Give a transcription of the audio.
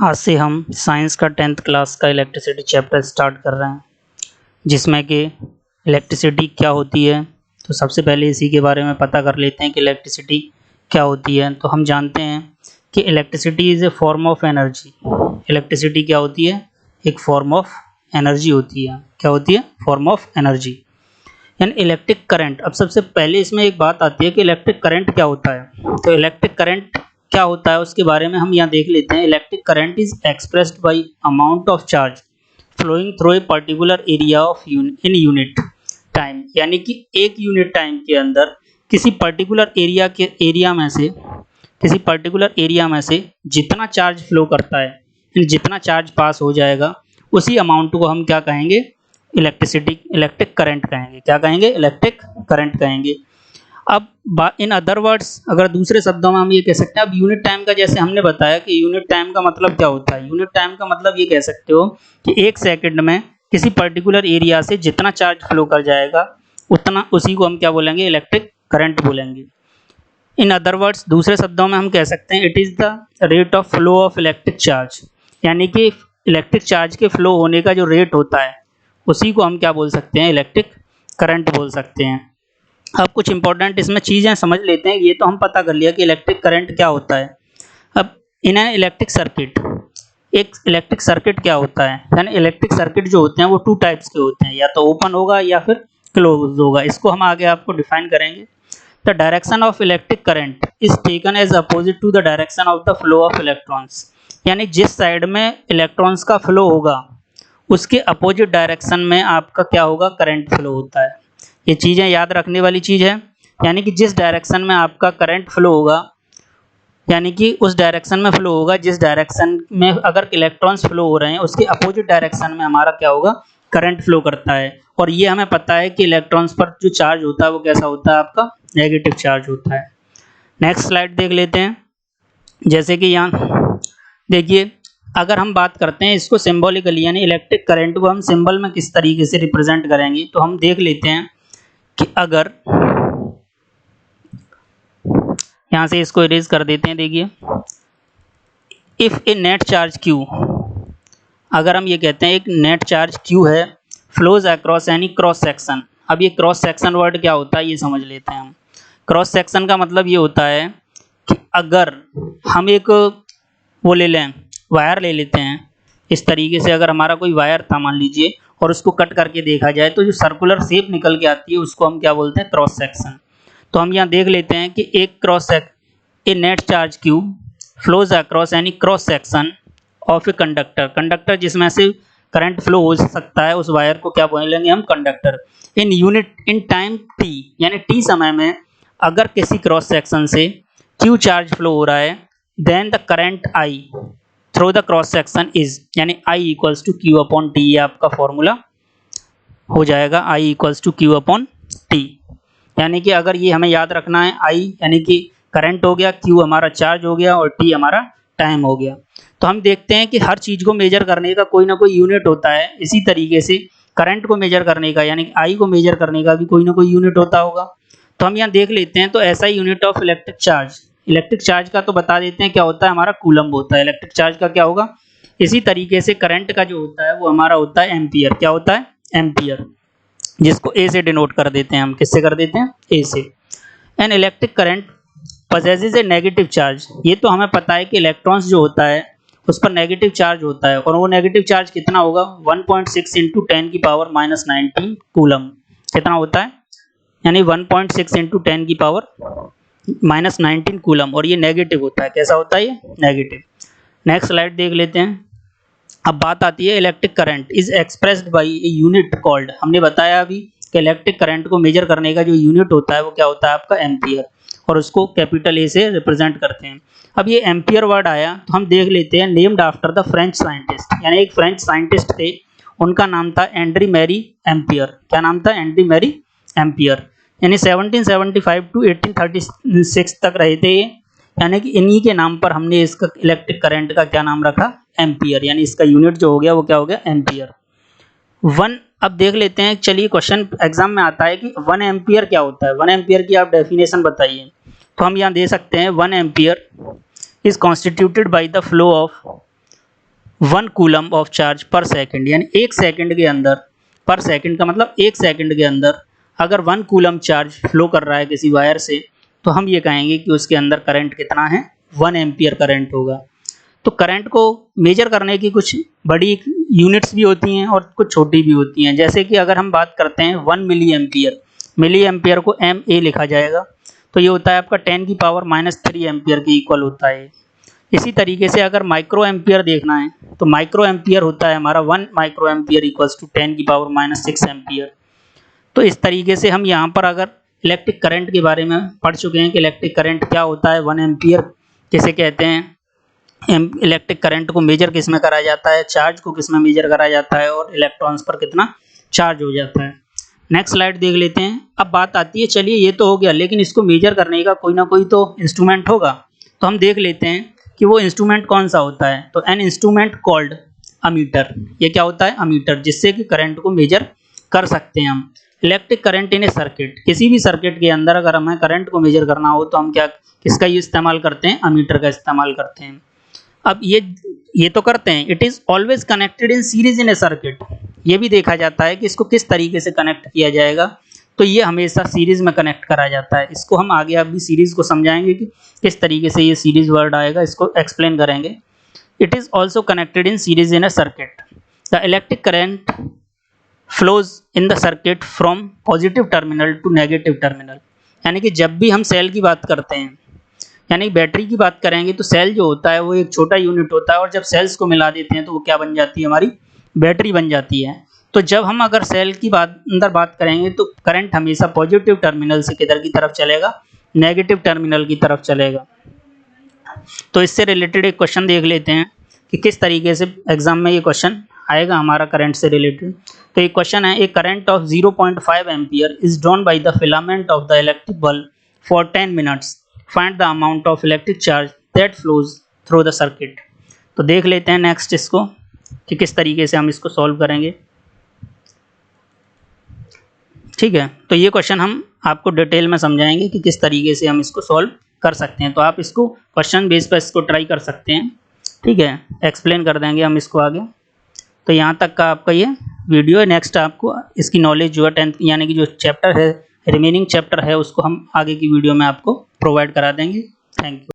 आज से हम साइंस का 10th क्लास का इलेक्ट्रिसिटी चैप्टर स्टार्ट कर रहे हैं, जिसमें कि इलेक्ट्रिसिटी क्या होती है। तो सबसे पहले इसी के बारे में पता कर लेते हैं कि इलेक्ट्रिसिटी क्या होती है। तो हम जानते हैं कि electricity is a form of energy. Electricity क्या होती है? एक फॉर्म ऑफ एनर्जी होती है। क्या होती है? Form of energy. And electric current, अब सबसे पहले इसमें एक बात आती है कि इलेक्ट्रिक करंट क्या होता है। तो इलेक्ट्रिक करंट क्या होता है उसके बारे में हम यहाँ देख लेते हैं। Electric current is expressed by amount of charge flowing through a particular area of in unit time, यानी कि एक यूनिट टाइम के अंदर किसी पर्टिकुलर एरिया में से जितना चार्ज फ्लो करता है, जितना चार्ज पास हो जाएगा, उसी अमाउंट को हम क्या कहेंगे? इलेक्ट्रिक करंट कहेंगे। क्या कहेंगे? इलेक्ट्रिक करंट कहेंगे। अब इन अदर वर्ड्स, अगर दूसरे शब्दों में हम ये कह सकते हैं, अब यूनिट टाइम का जैसे हमने बताया कि यूनिट टाइम का मतलब क्या होता है। यूनिट टाइम का मतलब ये कह सकते हो कि एक सेकंड में किसी पर्टिकुलर एरिया से जितना चार्ज फ्लो कर जाएगा उतना, उसी को हम क्या बोलेंगे? इलेक्ट्रिक करंट बोलेंगे। इन अदर वर्ड्स, दूसरे शब्दों में हम कह सकते हैं it is the rate of flow of electric charge, यानी कि इलेक्ट्रिक चार्ज के फ्लो होने का जो रेट होता है उसी को हम क्या बोल सकते हैं? इलेक्ट्रिक करंट बोल सकते हैं। अब कुछ इंपॉर्टेंट इसमें चीज़ें समझ लेते हैं। ये तो हम पता कर लिया कि इलेक्ट्रिक करंट क्या होता है। अब इन एन इलेक्ट्रिक सर्किट, एक इलेक्ट्रिक सर्किट क्या होता है? यानी इलेक्ट्रिक सर्किट जो होते हैं वो टू टाइप्स के होते हैं, या तो ओपन होगा या फिर क्लोज होगा। इसको हम आगे आपको डिफाइन करेंगे। The direction of electric current is taken as opposite to the direction of the flow of electrons, यानी जिस साइड में इलेक्ट्रॉन्स का फ्लो होगा उसके अपोजिट डायरेक्शन में आपका क्या होगा? करंट फ्लो होता है। ये चीज़ें याद रखने वाली चीज़ है। यानी कि जिस डायरेक्शन में आपका करंट फ्लो होगा, यानी कि उस डायरेक्शन में फ्लो होगा जिस डायरेक्शन में अगर इलेक्ट्रॉन्स फ्लो हो रहे हैं, उसके अपोजिट डायरेक्शन में हमारा क्या होगा? करंट फ्लो करता है। और ये हमें पता है कि इलेक्ट्रॉन्स पर जो चार्ज होता है वो कैसा होता है? आपका नेगेटिव चार्ज होता है। नेक्स्ट स्लाइड देख लेते हैं। जैसे कि यहाँ देखिए, अगर हम बात करते हैं इसको सिंबॉलिकली, यानी इलेक्ट्रिक करंट को हम सिंबल में किस तरीके से रिप्रेजेंट करेंगे, तो हम देख लेते हैं कि अगर यहाँ से इसको इरेज कर देते हैं। देखिए, if A net charge Q, अगर हम ये कहते हैं एक नेट चार्ज Q है, flows across any cross section. अब ये क्रॉस सेक्शन वर्ड क्या होता है ये समझ लेते हैं हम। क्रॉस सेक्शन का मतलब ये होता है कि अगर हम एक वो ले लें, वायर ले लेते हैं इस तरीके से, अगर हमारा कोई वायर था मान लीजिए, और उसको कट करके देखा जाए तो जो सर्कुलर शेप निकल के आती है उसको हम क्या बोलते हैं? Cross section. तो हम यहाँ देख लेते हैं कि a net charge Q flows across any cross section of a conductor जिसमें से करंट फ्लो हो सकता है, उस वायर को क्या बोलेंगे हम? कंडक्टर। इन टाइम t, यानी t समय में अगर किसी क्रॉस सेक्शन से Q चार्ज फ्लो हो रहा है, then the current I through the cross section is, यानी I equals to Q upon T, ये आपका फॉर्मूला हो जाएगा। I equals to Q upon T, यानी कि अगर ये हमें याद रखना है, I यानी कि करंट हो गया, Q हमारा चार्ज हो गया और T हमारा टाइम हो गया। तो हम देखते हैं कि हर चीज़ को मेजर करने का कोई ना कोई यूनिट होता है। इसी तरीके से करंट को मेजर करने का, यानी I को मेजर करने का भी कोई ना कोई यूनिट होता होगा। तो हम यहाँ देख लेते हैं। तो ऐसा ही यूनिट ऑफ इलेक्ट्रिक चार्ज का तो बता देते हैं क्या होता है? हमारा कूलम्ब होता है। इलेक्ट्रिक चार्ज का क्या होगा? इसी तरीके से करंट का जो होता है वो हमारा होता है एम्पियर। क्या होता है? एम्पियर, जिसको ए से डिनोट कर देते हैं हम। किससे कर देते हैं? ए से। An electric current possesses a negative charge, ये तो हमें पता है कि इलेक्ट्रॉन्स जो होता है उस पर नेगेटिव चार्ज होता है, और वो नेगेटिव चार्ज कितना होगा? 1.6 इंटू 10 की पावर माइनस 19 कूलम। कितना होता है? यानी 1.6 इंटू 10 की पावर माइनस 19 कूलम, और ये नेगेटिव होता है। कैसा होता है? ये नेगेटिव। नेक्स्ट स्लाइड देख लेते हैं। अब बात आती है electric current is expressed bye a unit called, हमने बताया अभी कि इलेक्ट्रिक करंट को मेजर करने का जो यूनिट होता है वो क्या होता है? आपका एम्पियर, और उसको कैपिटल ए से रिप्रेजेंट करते हैं। अब ये एम्पियर वर्ड आया तो हम देख लेते हैं, named after the French scientist, यानी एक फ्रेंच साइंटिस्ट थे, उनका नाम था एंड्री मैरी एम्पियर। क्या नाम था? Andre Marie Ampere. यानी 1775 टू 1836 तक रहे थे ये, यानी कि इन्हीं के नाम पर हमने इसका इलेक्ट्रिक करंट का क्या नाम रखा? एम्पियर, यानी इसका यूनिट जो हो गया वो क्या हो गया? एम्पियर। अब देख लेते हैं, चलिए क्वेश्चन एग्जाम में आता है कि 1 एम्पियर क्या होता है? 1 एम्पियर की आप डेफिनेशन बताइए। तो हम यहाँ दे सकते हैं 1 ampere is constituted by the flow of 1 coulomb of charge पर सेकंड, यानी 1 सेकंड के अंदर, पर सेकंड का मतलब 1 सेकंड के अंदर अगर 1 कूलम चार्ज फ्लो कर रहा है किसी वायर से, तो हम ये कहेंगे कि उसके अंदर करंट कितना है, 1 एम्पियर करंट होगा। तो करंट को मेजर करने की कुछ बड़ी यूनिट्स भी होती हैं और कुछ छोटी भी होती हैं। जैसे कि अगर हम बात करते हैं 1 मिली एम्पियर, मिली एम्पियर को MA लिखा जाएगा, तो ये होता है आपका 10 की पावर -3 एम्पियर के इक्वल होता है। इसी तरीके से अगर माइक्रो एम्पियर देखना है, तो माइक्रो एम्पियर होता है हमारा 1 माइक्रो एम्पियर इक्वल्स टू 10 की पावर -6 एम्पियर। तो इस तरीके से हम यहाँ पर अगर इलेक्ट्रिक करंट के बारे में पढ़ चुके हैं कि इलेक्ट्रिक करंट क्या होता है, 1 एम्पियर किसे कहते हैं, इलेक्ट्रिक करंट को मेजर किस में करा जाता है, चार्ज को किस में मेजर करा जाता है, और इलेक्ट्रॉन्स पर कितना चार्ज हो जाता है। नेक्स्ट स्लाइड देख लेते हैं। अब बात आती है, चलिए ये तो हो गया, लेकिन इसको मेजर करने का कोई ना कोई तो इंस्ट्रूमेंट होगा, तो हम देख लेते हैं कि वो इंस्ट्रूमेंट कौन सा होता है। तो एन इंस्ट्रूमेंट कॉल्ड अमीटर, ये क्या होता है, अमीटर, जिससे कि करंट को मेजर कर सकते हैं हम। Electric current in a circuit, किसी भी सर्किट के अंदर अगर हमें करंट को मेजर करना हो तो हम क्या किसका यूज इस्तेमाल करते हैं, अमीटर का इस्तेमाल करते हैं। अब ये तो करते हैं, it is always connected in series in a circuit, ये भी देखा जाता है कि इसको किस तरीके से कनेक्ट किया जाएगा, तो ये हमेशा सीरीज में कनेक्ट करा जाता है। इसको हम आगे अभी सीरीज को समझाएंगे कि किस तरीके से ये सीरीज वर्ड आएगा, इसको एक्सप्लेन करेंगे। It is also connected in series in a circuit, the electric current flows in the circuit from positive terminal to negative terminal, यानी कि जब भी हम सेल की बात करते हैं, यानी बैटरी की बात करेंगे, तो सेल जो होता है वो एक छोटा यूनिट होता है, और जब सेल्स को मिला देते हैं तो वो क्या बन जाती है, हमारी बैटरी बन जाती है। तो जब हम अगर सेल की अंदर बात करेंगे, तो करंट हमेशा पॉजिटिव टर्मिनल से किधर की तरफ चलेगा, नेगेटिव टर्मिनल की तरफ चलेगा। तो इससे रिलेटेड एक क्वेश्चन देख लेते हैं कि किस तरीके से एग्जाम में ये क्वेश्चन आएगा हमारा करंट से रिलेटेड। तो एक क्वेश्चन है, a current of 0.5 ampere is drawn by the filament of the electric bulb for 10 minutes, find the amount of electric charge that flows through the circuit. तो देख लेते हैं नेक्स्ट इसको कि किस तरीके से हम इसको सॉल्व करेंगे। ठीक है, तो ये क्वेश्चन हम आपको डिटेल में समझाएंगे कि किस तरीके से हम इसको सॉल्व कर सकते हैं। तो आप इसको क्वेश्चन बेस पर इसको ट्राई कर सकते हैं। ठीक है, एक्सप्लेन कर देंगे हम इसको आगे। तो यहाँ तक का आपका ये वीडियो है। नेक्स्ट आपको इसकी नॉलेज जो है 10th यानी कि जो चैप्टर है, रिमेनिंग चैप्टर है, उसको हम आगे की वीडियो में आपको प्रोवाइड करा देंगे। Thank you.